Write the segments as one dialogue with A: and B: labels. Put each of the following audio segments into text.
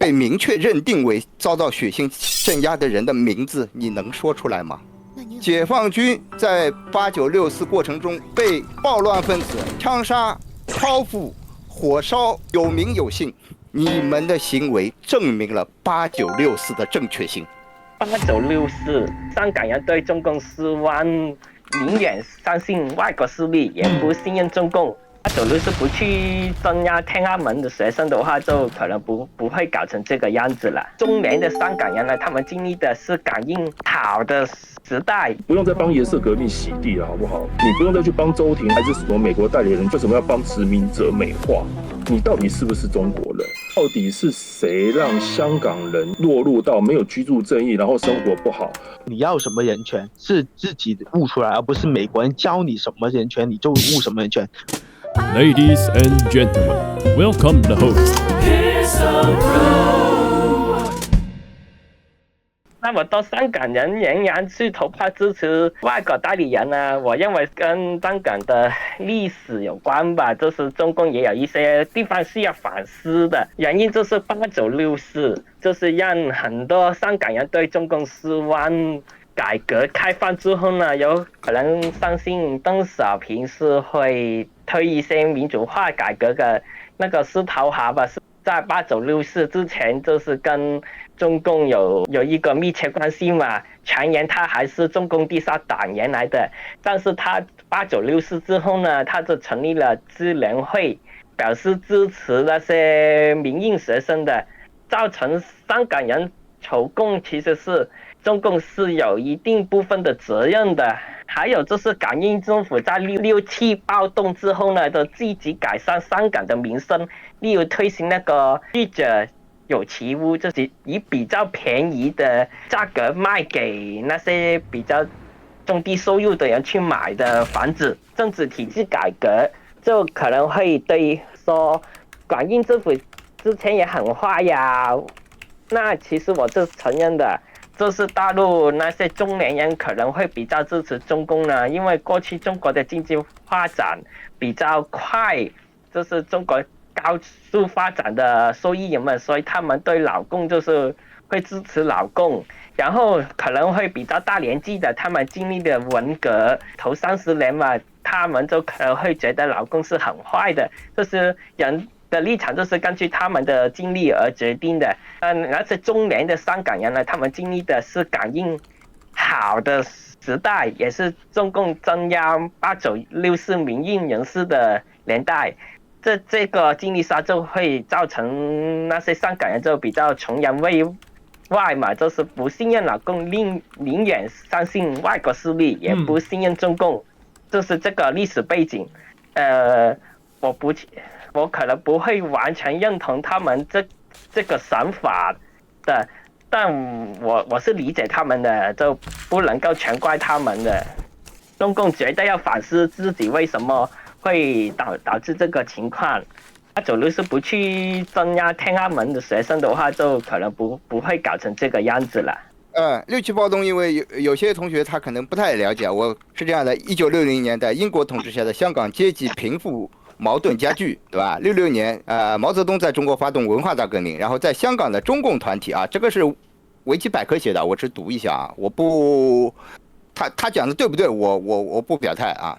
A: 被明确认定为遭到血腥镇压的人的名字，你能说出来吗？解放军在8964过程中被暴乱分子枪杀、剖腹、火烧，有名有姓。你们的行为证明了8964的正确性。
B: 8964，香港人对中共失望，宁愿相信外国势力，也不信任中共。8964不去镇压天安门的学生的话，就可能不会搞成这个样子了。中年的香港人呢，他们经历的是感应好的时代，
C: 不用再帮颜色革命洗地了，好不好？你不用再去帮周庭还是什么美国代理人，为什么要帮殖民者美化？你到底是不是中国人？到底是谁让香港人落入到没有居住正义，然后生活不好？
D: 你要什么人权是自己悟出来，而不是美国人教你什么人权你就悟什么人权。
E: Ladies and gentlemen, welcome the host.
B: 那么多香港人仍然去投票支持外国代理人呢？我认为跟香港的历史有关吧，就是中共也有一些地方需要反思的。原因就是8964，就是让很多香港人对中共失望。改革开放之后呢，有可能相信邓小平是会推一些民主化改革的那个司徒华吧，是在8964之前就是跟中共有一个密切关系嘛，传言他还是中共地下党员来的，但是他8964之后呢，他就成立了支联会，表示支持那些民运学生的，造成香港人仇共，其实是中共是有一定部分的责任的。还有就是港英政府在6·7暴动之后呢，都积极改善香港的民生，例如推行那个居者有其屋，就是以比较便宜的价格卖给那些比较中低收入的人去买的房子。政治体制改革就可能会对说港英政府之前也很坏呀，那其实我是承认的，就是大陆那些中年人可能会比较支持中共呢，因为过去中国的经济发展比较快，就是中国高速发展的受益人们，所以他们对老共就是会支持老共。然后可能会比较大年纪的，他们经历的文革头30年嘛，他们就可能会觉得老共是很坏的，就是人的立场就是根据他们的经历而决定的。而且中年的香港人呢，他们经历的是感应好的时代，也是中共镇压8964民运人士的年代。这个经历下就会造成那些香港人就比较崇洋媚外嘛，就是不信任老共，宁愿相信外国势力，也不信任中共，就是这个历史背景。我可能不会完全认同他们这个想法的，但我是理解他们的，就不能够全怪他们的。中共绝对要反思自己为什么会导致这个情况。8964不去镇压天安门的学生的话，就可能不会搞成这个样子了。
A: 6·7暴动，因为有些同学他可能不太了解，我是这样的：1960年代英国统治下的香港阶级贫富矛盾加剧，对吧？66年，毛泽东在中国发动文化大革命，然后在香港的中共团体啊，这个是维基百科写的，我只读一下啊，我不，他讲的对不对？我不表态啊。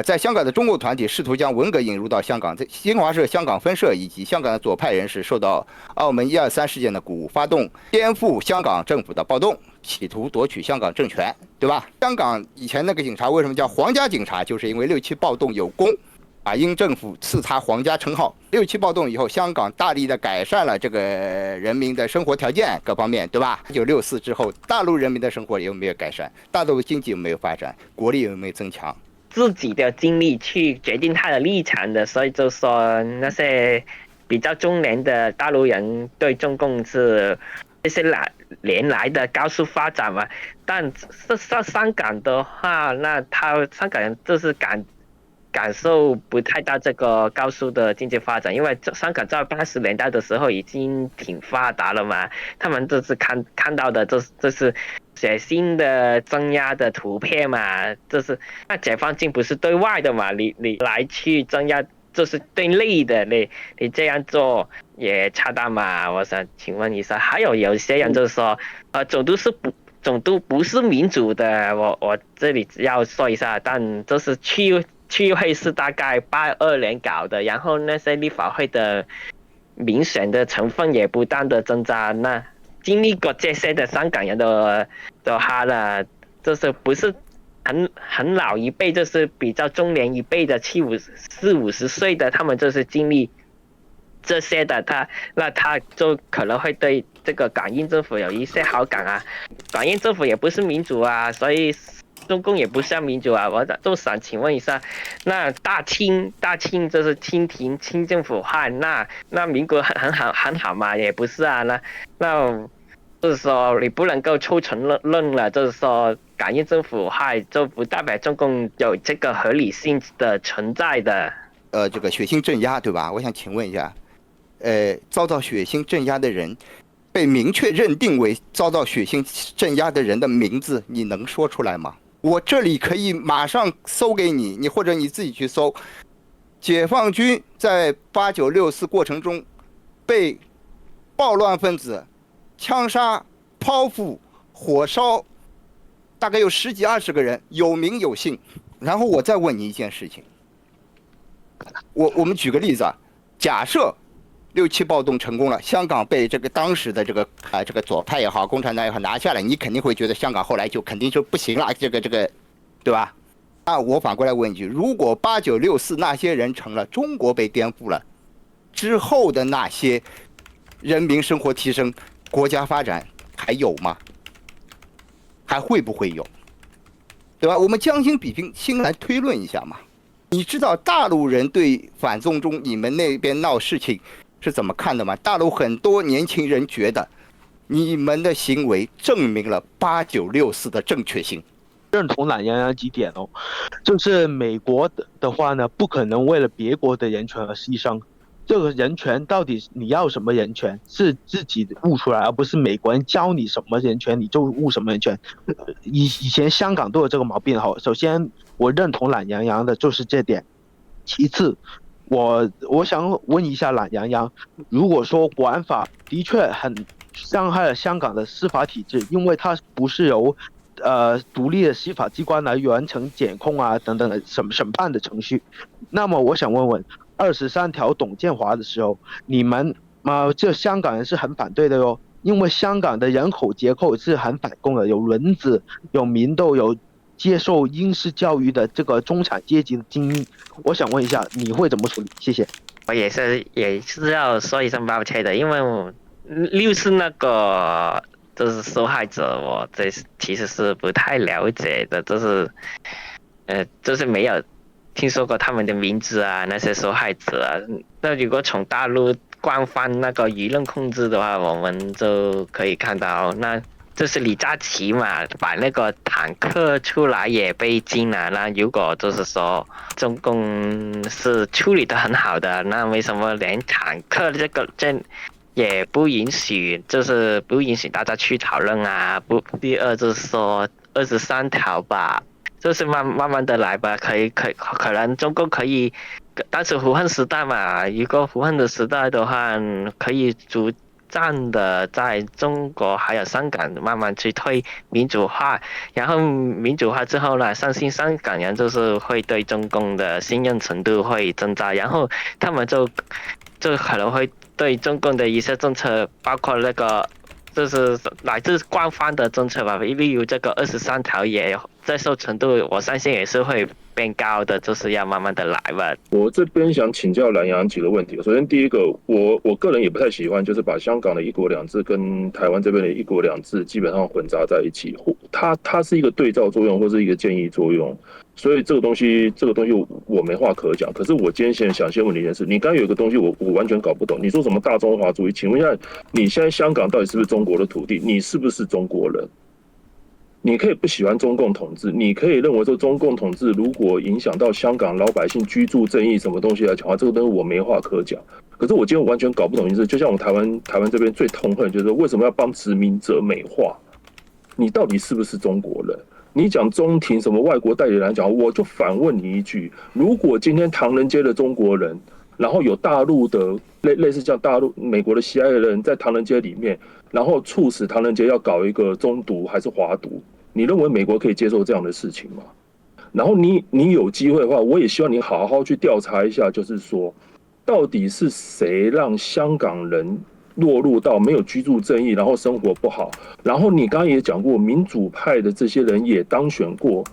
A: 在香港的中共团体试图将文革引入到香港，在新华社香港分社以及香港的左派人士受到澳门123事件的鼓舞，发动颠覆香港政府的暴动，企图夺取香港政权，对吧？香港以前那个警察为什么叫皇家警察？就是因为6·7暴动有功，英政府赐他皇家称号。6·7暴动以后，香港大力的改善了这个人民的生活条件各方面，对吧？1964之后，大陆人民的生活有没有改善？大陆经济有没有发展？国力有没有增强？
B: 自己的经历去决定他的立场的，所以就说那些比较中年的大陆人对中共是这些年来的高速发展嘛。但在香港的话，那香港人就是感受不太到这个高速的经济发展，因为香港在80年代的时候已经挺发达了嘛，他们就是看到的就是血腥的镇压的图片嘛，就是那解放军不是对外的嘛，你来去镇压就是对内的，你这样做也恰当嘛？我想请问一下，还有些人就是说，总督不是民主的，我这里要说一下，但就是区会是大概82年搞的，然后那些立法会的民选的成分也不断的增加，那经历过这些的香港人都哈了，就是不是很老一辈，就是比较中年一辈的40-50岁的，他们就是经历这些的，那他就可能会对这个港英政府有一些好感啊。港英政府也不是民主啊，所以中共也不像民主啊。我就想请问一下，那大清就是清廷清政府化，那民国很好嘛？也不是啊，那就是说你不能够抽成论了，就是说港英政府害就不代表中共有这个合理性的存在的。
A: 这个血腥镇压，对吧？我想请问一下，遭到血腥镇压的人，被明确认定为遭到血腥镇压的人的名字，你能说出来吗？我这里可以马上搜给你，或者你自己去搜。解放军在8964过程中被暴乱分子枪杀、剖腹、火烧，大概有10几20个人，有名有姓。然后我再问你一件事情，我们举个例子啊，假设67暴动成功了，香港被这个当时的这个左派也好，共产党也好拿下来，你肯定会觉得香港后来就肯定就不行了，这个对吧？那我反过来问一句，如果8964那些人成了，中国被颠覆了之后的那些人民生活提升、国家发展还有吗？还会不会有？对吧？我们将心比心来推论一下嘛。你知道大陆人对反送中你们那边闹事情是怎么看的吗？大陆很多年轻人觉得你们的行为证明了8964的正确性。
D: 认同懒洋洋几点哦，就是美国的话呢，不可能为了别国的人权而牺牲。这个人权到底你要什么人权，是自己悟出来，而不是美国人教你什么人权你就悟什么人权。以前香港都有这个毛病哈。首先我认同懒洋洋的就是这点，其次我想问一下懒洋洋，如果说国安法的确很伤害了香港的司法体制，因为它不是由独立的司法机关来完成检控啊等等的审判的程序，那么我想问问23条董建华的时候，你们这香港人是很反对的哟，因为香港的人口结构是很反共的，有轮子，有民斗，有接受英式教育的这个中产阶级的精英。我想问一下，你会怎么处理？谢谢。
B: 我也是要说一声抱歉的，因为我64那个就是受害者，我这其实是不太了解的，就是没有听说过他们的名字啊，那些受害者啊。那如果从大陆官方那个舆论控制的话，我们就可以看到，那就是李嘉琪嘛，把那个坦克出来也被禁了。那如果就是说中共是处理得很好的，那为什么连坦克这也不允许，就是不允许大家去讨论啊？第二就是说23条吧，就是慢慢的来吧，可能中共可以，当时胡汉时代嘛，如果胡汉的时代的话，可以逐渐的在中国还有香港慢慢去推民主化，然后民主化之后呢，相信香港人就是会对中共的信任程度会增加，然后他们就可能会对中共的一些政策，包括那个就是来自官方的政策吧，例如这个23条也接受程度，我相信也是会变高的，就是要慢慢的来吧。
C: 我这边想请教蓝洋几个问题。首先第一个，我个人也不太喜欢，就是把香港的一国两制跟台湾这边的一国两制基本上混杂在一起，它是一个对照作用或是一个建议作用，所以这个东西我没话可讲。可是我今天想问你一件事，你刚才有一个东西我完全搞不懂，你说什么大中华主义？请问一下，你现在香港到底是不是中国的土地？你是不是中国人？你可以不喜欢中共统治，你可以认为说中共统治如果影响到香港老百姓居住正义什么东西来讲话，这个东西我没话可讲。可是我今天完全搞不懂一件事，就像我台湾这边最痛恨就是为什么要帮殖民者美化？你到底是不是中国人？你讲中庭什么外国代理人讲，我就反问你一句：如果今天唐人街的中国人，然后有大陆的类似像大陆美国的喜爱的人在唐人街里面，然后促使唐人街要搞一个中毒还是华毒，你认为美国可以接受这样的事情吗？然后你有机会的话，我也希望你好好去调查一下，就是说，到底是谁让香港人落入到没有居住正义，然后生活不好？然后你刚刚也讲过，民主派的这些人也当选过，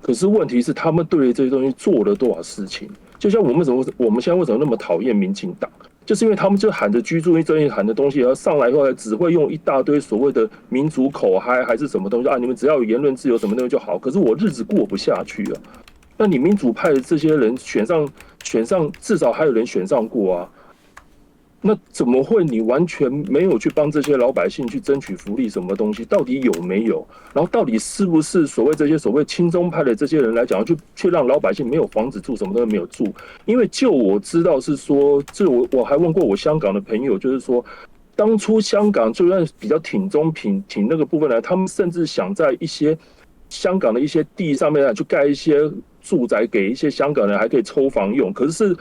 C: 可是问题是他们对于这些东西做了多少事情？就像我们现在为什么那么讨厌民进党？就是因为他们就喊着居住正义喊的东西，然后上来后来只会用一大堆所谓的民主口嗨还是什么东西啊，你们只要有言论自由什么东西就好。可是我日子过不下去啊。那你民主派的这些人选上，至少还有人选上过啊。那怎么会你完全没有去帮这些老百姓去争取福利？什么东西到底有没有？然后到底是不是所谓亲中派的这些人来讲，去让老百姓没有房子住，什么都没有住？因为就我知道是说，这我还问过我香港的朋友，就是说，当初香港就算比较挺中挺那个部分来，他们甚至想在一些香港的一些地上面去盖一些住宅给一些香港人，还可以抽房用。可是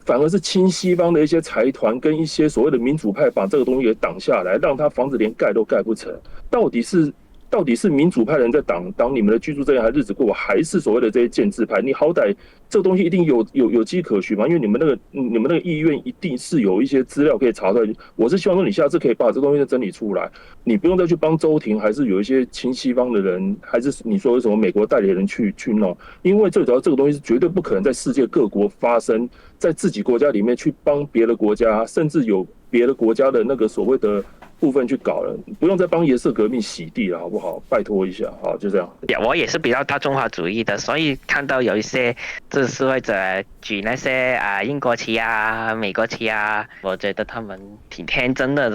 C: 反而是亲西方的一些财团跟一些所谓的民主派把这个东西给挡下来，让他房子连盖都盖不成。到底是民主派人在挡你们的居住正义还日子过，还是所谓的这些建制派？你好歹这个东西一定有迹可循嘛，因为你们那个意愿一定是有一些资料可以查出来。我是希望说你下次可以把这东西再整理出来，你不用再去帮周庭，还是有一些亲西方的人，还是你说有什么美国代理人去弄，因为最主要这个东西是绝对不可能在世界各国发生，在自己国家里面去帮别的国家，甚至有别的国家的那个所谓的部分去搞了，不用再帮颜色革命洗地了，好不好？拜托一下，好，就这样。
B: 我也是比较大中华主义的，所以看到有一些这示威者举那些英国旗啊、美国旗啊，我觉得他们挺天真的，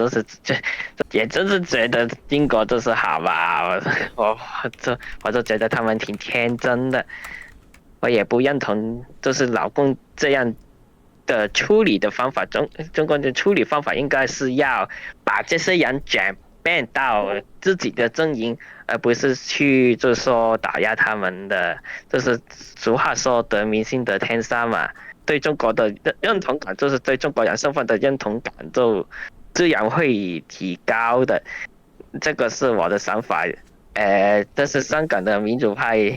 B: 也真是觉得英国就是好吧，我就觉得他们挺天真的，我也不认同就是老共这样的处理的方法，中国的处理方法应该是要把这些人转变到自己的阵营，而不是去就是说打压他们的，就是俗话说得民心得天下嘛。对中国的认同感，就是对中国人身份的认同感，就自然会提高的。这个是我的想法。但是香港的民主派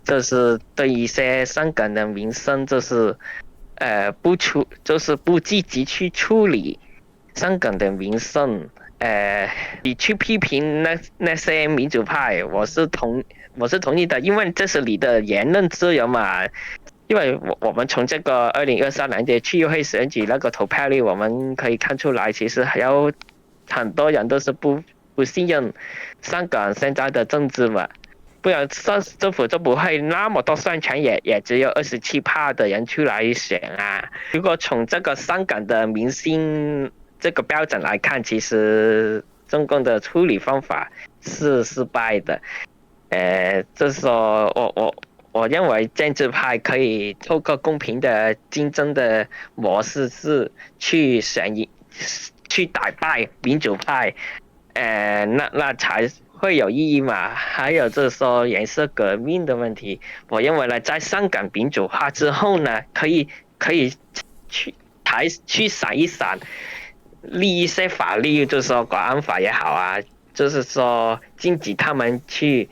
B: 就是对一些香港的民生就是就是不积极去处理香港的民生，你去批评那些民主派，我是同意的，因为这是你的言论自由嘛。因为我们从这个2023年的区议会选举那个投票率，我们可以看出来，其实还有很多人都是不信任香港现在的政治嘛。不然政府就不会那么多宣传，也只有27%的人出来选啊。如果从这个香港的民心这个标准来看，其实中共的处理方法是失败的。就是说我认为建制派可以透过公平的竞争的模式是去打败民主派，那才会有意义嘛。还有就是说颜色革命的问题，我认为呢，在香港民主化之后呢，可以去想一想，立一些法律，就是说国安法也好啊，就是说禁止他们去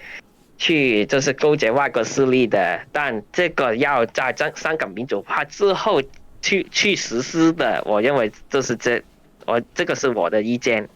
B: 就是勾结外国势力的，但这个要在香港民主化之后去实施的，我认为这个是我的意见。